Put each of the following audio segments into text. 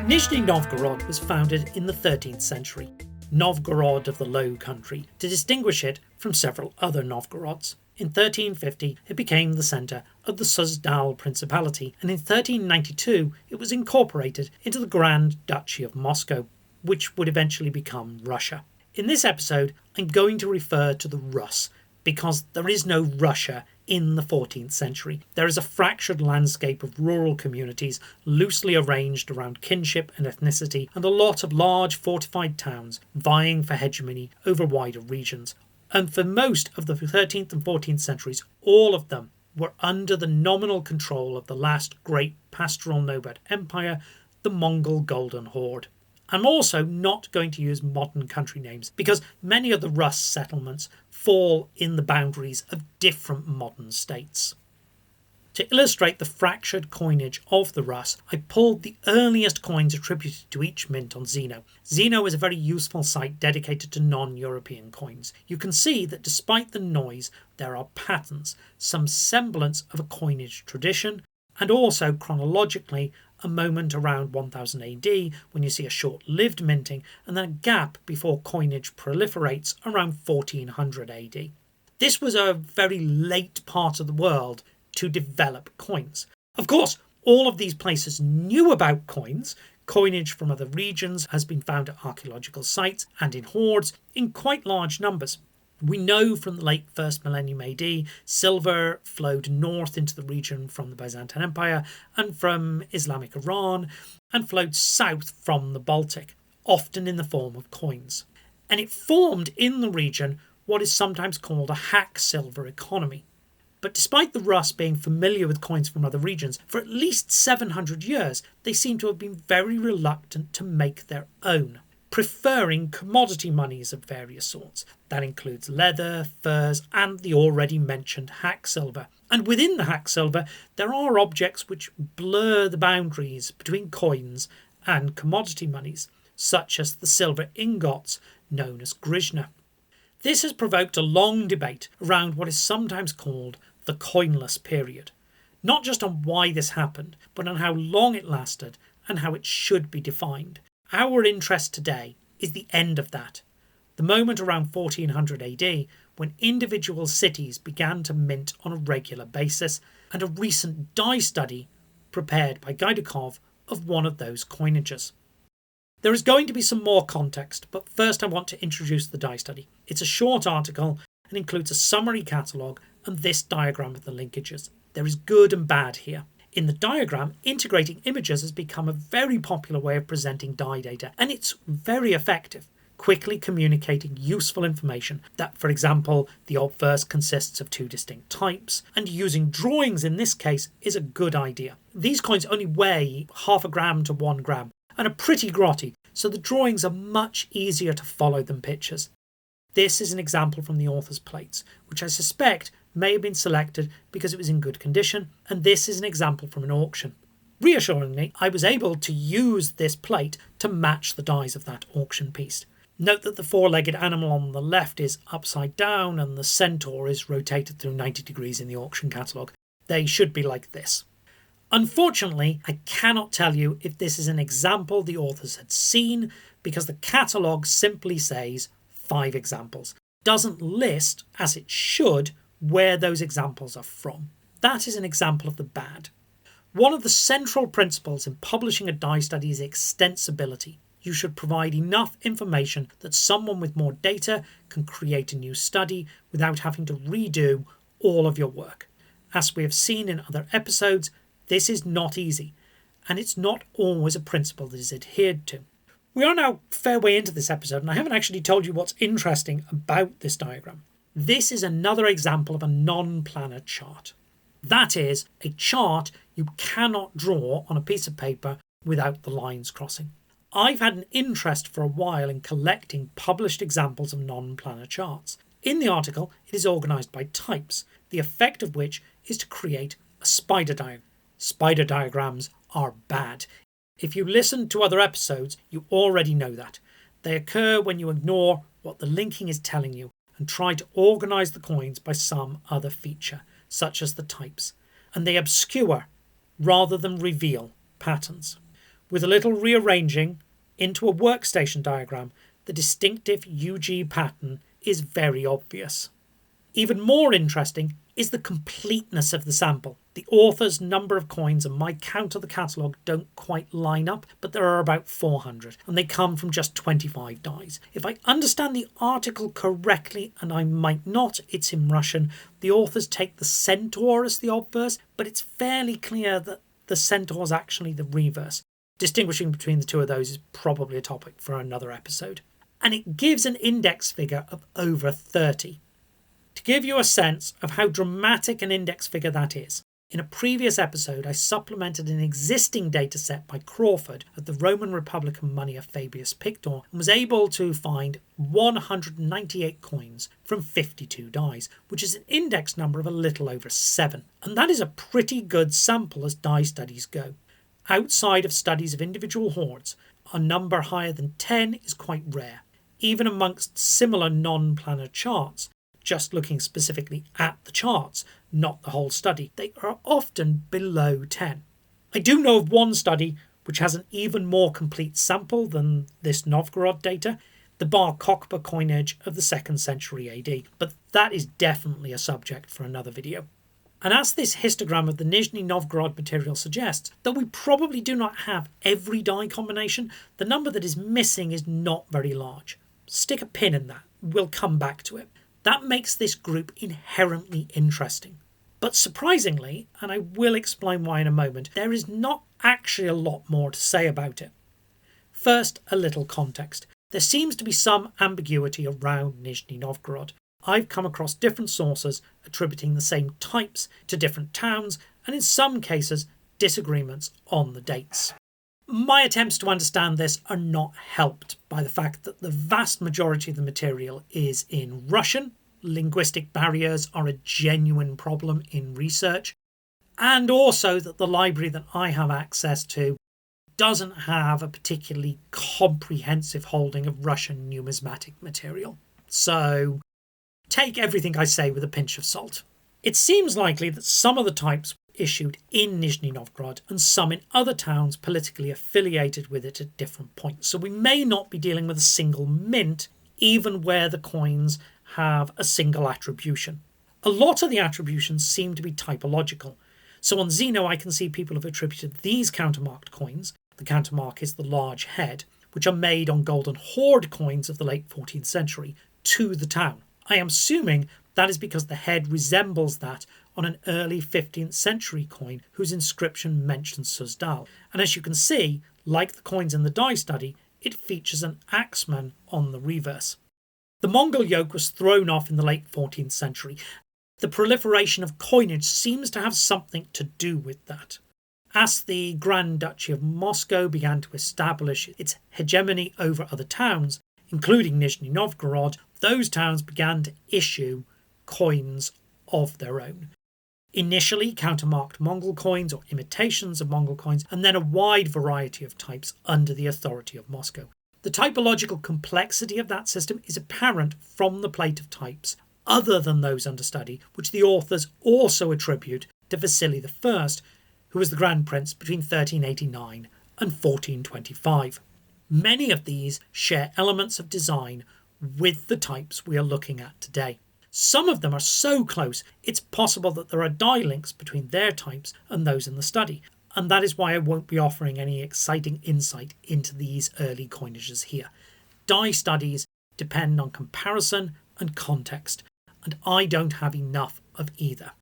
Nizhny Novgorod was founded in the 13th century, Novgorod of the Low Country, to distinguish it from several other Novgorods. In 1350 it became the centre of the Suzdal Principality, and in 1392 it was incorporated into the Grand Duchy of Moscow, which would eventually become Russia. In this episode I'm going to refer to the Rus, because there is no Russia in the 14th century. There is a fractured landscape of rural communities loosely arranged around kinship and ethnicity, and a lot of large fortified towns vying for hegemony over wider regions. And for most of the 13th and 14th centuries, all of them were under the nominal control of the last great pastoral nomad empire, the Mongol Golden Horde. I'm also not going to use modern country names because many of the Rus settlements fall in the boundaries of different modern states. To illustrate the fractured coinage of the Rus, I pulled the earliest coins attributed to each mint on Zeno. Zeno is a very useful site dedicated to non-European coins. You can see that despite the noise, there are patterns, some semblance of a coinage tradition, and also chronologically a moment around 1000 AD when you see a short-lived minting, and then a gap before coinage proliferates around 1400 AD. This was a very late part of the world to develop coins. Of course, all of these places knew about coins. Coinage from other regions has been found at archaeological sites and in hoards in quite large numbers. We know from the late 1st millennium AD, silver flowed north into the region from the Byzantine Empire and from Islamic Iran, and flowed south from the Baltic, often in the form of coins. And it formed in the region what is sometimes called a hack silver economy. But despite the Rus being familiar with coins from other regions, for at least 700 years they seem to have been very reluctant to make their own, preferring commodity monies of various sorts. That includes leather, furs, and the already mentioned hack silver. And within the hack silver, there are objects which blur the boundaries between coins and commodity monies, such as the silver ingots known as Grishna. This has provoked a long debate around what is sometimes called the coinless period, not just on why this happened, but on how long it lasted and how it should be defined. Our interest today is the end of that, the moment around 1400 AD when individual cities began to mint on a regular basis, and a recent die study prepared by Gaidukow of one of those coinages. There is going to be some more context, but first I want to introduce the die study. It's a short article and includes a summary catalogue and this diagram of the linkages. There is good and bad here. In the diagram, integrating images has become a very popular way of presenting die data, and it's very effective, quickly communicating useful information that, for example, the obverse consists of two distinct types, and using drawings in this case is a good idea. These coins only weigh 0.5 gram to 1 gram and are pretty grotty, so the drawings are much easier to follow than pictures. This is an example from the author's plates, which I suspect may have been selected because it was in good condition, and this is an example from an auction. Reassuringly, I was able to use this plate to match the dies of that auction piece. Note that the four-legged animal on the left is upside down and the centaur is rotated through 90 degrees in the auction catalogue. They should be like this. Unfortunately, I cannot tell you if this is an example the authors had seen because the catalogue simply says 5 examples. Doesn't list, as it should, where those examples are from. That is an example of the bad. One of the central principles in publishing a die study is extensibility. You should provide enough information that someone with more data can create a new study without having to redo all of your work. As we have seen in other episodes, this is not easy, and it's not always a principle that is adhered to. We are now a fair way into this episode, and I haven't actually told you what's interesting about this diagram. This is another example of a non-planar chart. That is, a chart you cannot draw on a piece of paper without the lines crossing. I've had an interest for a while in collecting published examples of non-planar charts. In the article, it is organised by types, the effect of which is to create a spider diagram. Spider diagrams are bad. If you listen to other episodes, you already know that. They occur when you ignore what the linking is telling you and try to organise the coins by some other feature, such as the types. And they obscure rather than reveal patterns. With a little rearranging into a workstation diagram, the distinctive UG pattern is very obvious. Even more interesting is the completeness of the sample. The author's number of coins and my count of the catalogue don't quite line up, but there are about 400, and they come from just 25 dies. If I understand the article correctly, and I might not, it's in Russian, the authors take the centaur as the obverse, but it's fairly clear that the centaur is actually the reverse. Distinguishing between the two of those is probably a topic for another episode. And it gives an index figure of over 30. To give you a sense of how dramatic an index figure that is, in a previous episode I supplemented an existing dataset by Crawford of the Roman Republican money of Fabius Pictor and was able to find 198 coins from 52 dies, which is an index number of a little over 7. And that is a pretty good sample as die studies go. Outside of studies of individual hoards, a number higher than 10 is quite rare. Even amongst similar non-planar charts, just looking specifically at the charts, not the whole study, they are often below 10. I do know of one study which has an even more complete sample than this Novgorod data, the Bar Kokhba coinage of the 2nd century AD, but that is definitely a subject for another video. And as this histogram of the Nizhny Novgorod material suggests, though we probably do not have every die combination, the number that is missing is not very large. Stick a pin in that, we'll come back to it. That makes this group inherently interesting. But surprisingly, and I will explain why in a moment, there is not actually a lot more to say about it. First, a little context. There seems to be some ambiguity around Nizhny Novgorod. I've come across different sources attributing the same types to different towns, and in some cases, disagreements on the dates. My attempts to understand this are not helped by the fact that the vast majority of the material is in Russian. Linguistic barriers are a genuine problem in research, and also that the library that I have access to doesn't have a particularly comprehensive holding of Russian numismatic material. So take everything I say with a pinch of salt. It seems likely that some of the types issued in Nizhny Novgorod and some in other towns politically affiliated with it at different points. So we may not be dealing with a single mint, even where the coins have a single attribution. A lot of the attributions seem to be typological. So on Zeno I can see people have attributed these countermarked coins, the countermark is the large head, which are made on golden hoard coins of the late 14th century, to the town. I am assuming that is because the head resembles that on an early 15th century coin whose inscription mentions Suzdal. And as you can see, like the coins in the die study, it features an axeman on the reverse. The Mongol yoke was thrown off in the late 14th century. The proliferation of coinage seems to have something to do with that. As the Grand Duchy of Moscow began to establish its hegemony over other towns, including Nizhny Novgorod, those towns began to issue coins of their own. Initially countermarked Mongol coins or imitations of Mongol coins, and then a wide variety of types under the authority of Moscow. The typological complexity of that system is apparent from the plate of types other than those under study, which the authors also attribute to Vasily I, who was the Grand Prince between 1389 and 1425. Many of these share elements of design with the types we are looking at today. Some of them are so close, it's possible that there are die links between their types and those in the study, and that is why I won't be offering any exciting insight into these early coinages here. Die studies depend on comparison and context, and I don't have enough of either.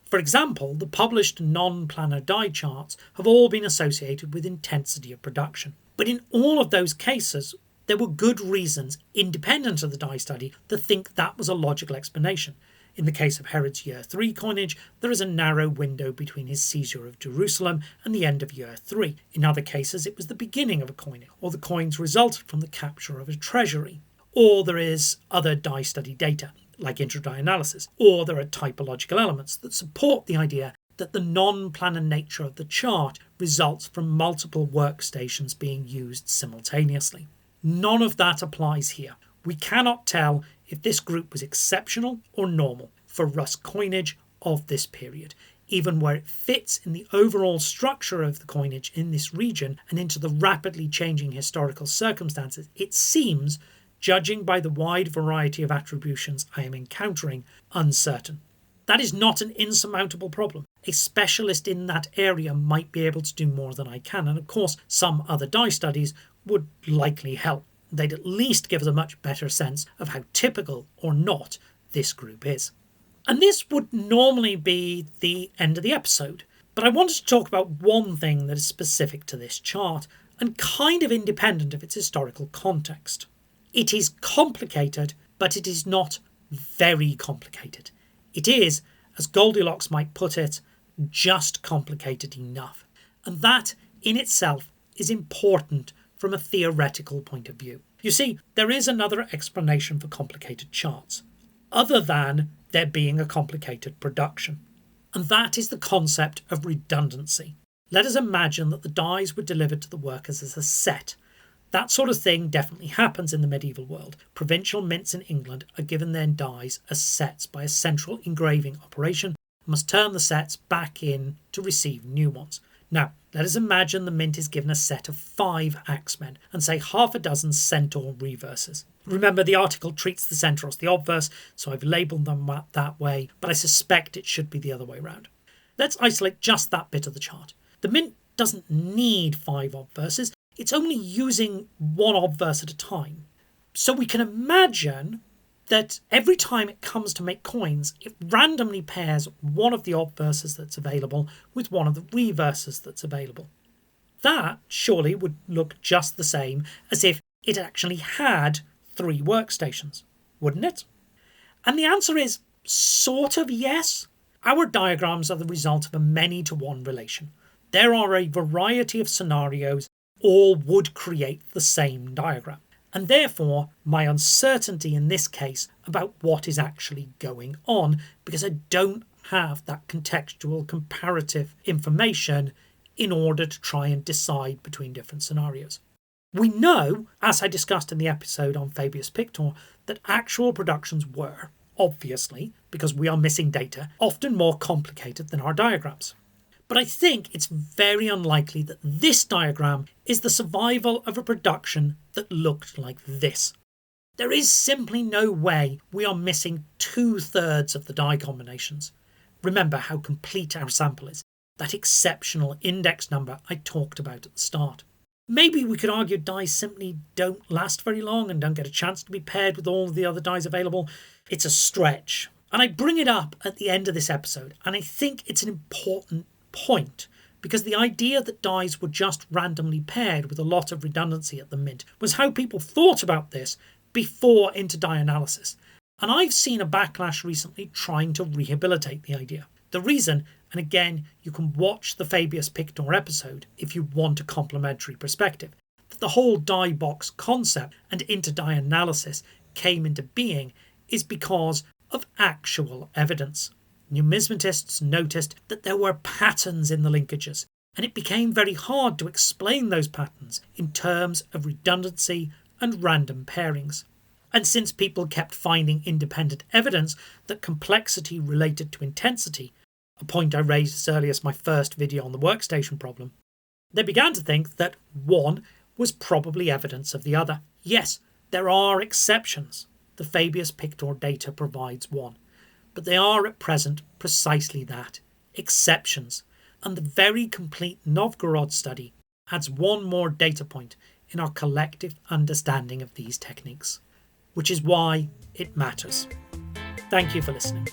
For example, the published non-planar die charts have all been associated with intensity of production. But in all of those cases, there were good reasons, independent of the die study, to think that was a logical explanation. In the case of Herod's Year 3 coinage, there is a narrow window between his seizure of Jerusalem and the end of Year 3. In other cases, it was the beginning of a coinage, or the coins resulted from the capture of a treasury. Or there is other die study data, like intra-die analysis, or there are typological elements that support the idea that the non-planar nature of the chart results from multiple workstations being used simultaneously. None of that applies here. We cannot tell if this group was exceptional or normal for Rus coinage of this period. even where it fits in the overall structure of the coinage in this region and into the rapidly changing historical circumstances, it seems, judging by the wide variety of attributions I am encountering, uncertain. That is not an insurmountable problem. A specialist in that area might be able to do more than I can, and of course some other die studies would likely help. They'd at least give us a much better sense of how typical or not this group is. And this would normally be the end of the episode, but I wanted to talk about one thing that is specific to this chart and kind of independent of its historical context. It is complicated, but it is not very complicated. It is, as Goldilocks might put it, just complicated enough. And that in itself is important from a theoretical point of view. You see, there is another explanation for complicated charts, other than there being a complicated production. And that is the concept of redundancy. Let us imagine that the dies were delivered to the workers as a set. That sort of thing definitely happens in the medieval world. Provincial mints in England are given their dies as sets by a central engraving operation and must turn the sets back in to receive new ones. Now, let us imagine the mint is given a set of 5 axemen and say half a dozen centaur reverses. Remember, the article treats the centaur as the obverse, so I've labelled them that way, but I suspect it should be the other way around. Let's isolate just that bit of the chart. The mint doesn't need 5 obverses, it's only using 1 obverse at a time. So we can imagine that every time it comes to make coins, it randomly pairs one of the obverses that's available with one of the reverses that's available. That surely would look just the same as if it actually had 3 workstations, wouldn't it? And the answer is sort of yes. Our diagrams are the result of a many-to-one relation. There are a variety of scenarios, all would create the same diagram. And therefore, my uncertainty in this case about what is actually going on, because I don't have that contextual comparative information in order to try and decide between different scenarios. We know, as I discussed in the episode on Fabius Pictor, that actual productions were, obviously, because we are missing data, often more complicated than our diagrams. But I think it's very unlikely that this diagram is the survival of a production that looked like this. There is simply no way we are missing 2/3 of the die combinations. Remember how complete our sample is, that exceptional index number I talked about at the start. Maybe we could argue dies simply don't last very long and don't get a chance to be paired with all of the other dies available. It's a stretch. And I bring it up at the end of this episode, and I think it's an important point, because the idea that dies were just randomly paired with a lot of redundancy at the mint was how people thought about this before inter-die analysis. And I've seen a backlash recently trying to rehabilitate the idea. The reason, and again, you can watch the Fabius Pictor episode if you want a complementary perspective, that the whole die box concept and inter-die analysis came into being is because of actual evidence. Numismatists noticed that there were patterns in the linkages, and it became very hard to explain those patterns in terms of redundancy and random pairings. And since people kept finding independent evidence that complexity related to intensity, a point I raised as early as my first video on the workstation problem, they began to think that one was probably evidence of the other. Yes, there are exceptions. The Fabius Pictor data provides one. But they are at present precisely that, exceptions, and the very complete Novgorod study adds one more data point in our collective understanding of these techniques, which is why it matters. Thank you for listening.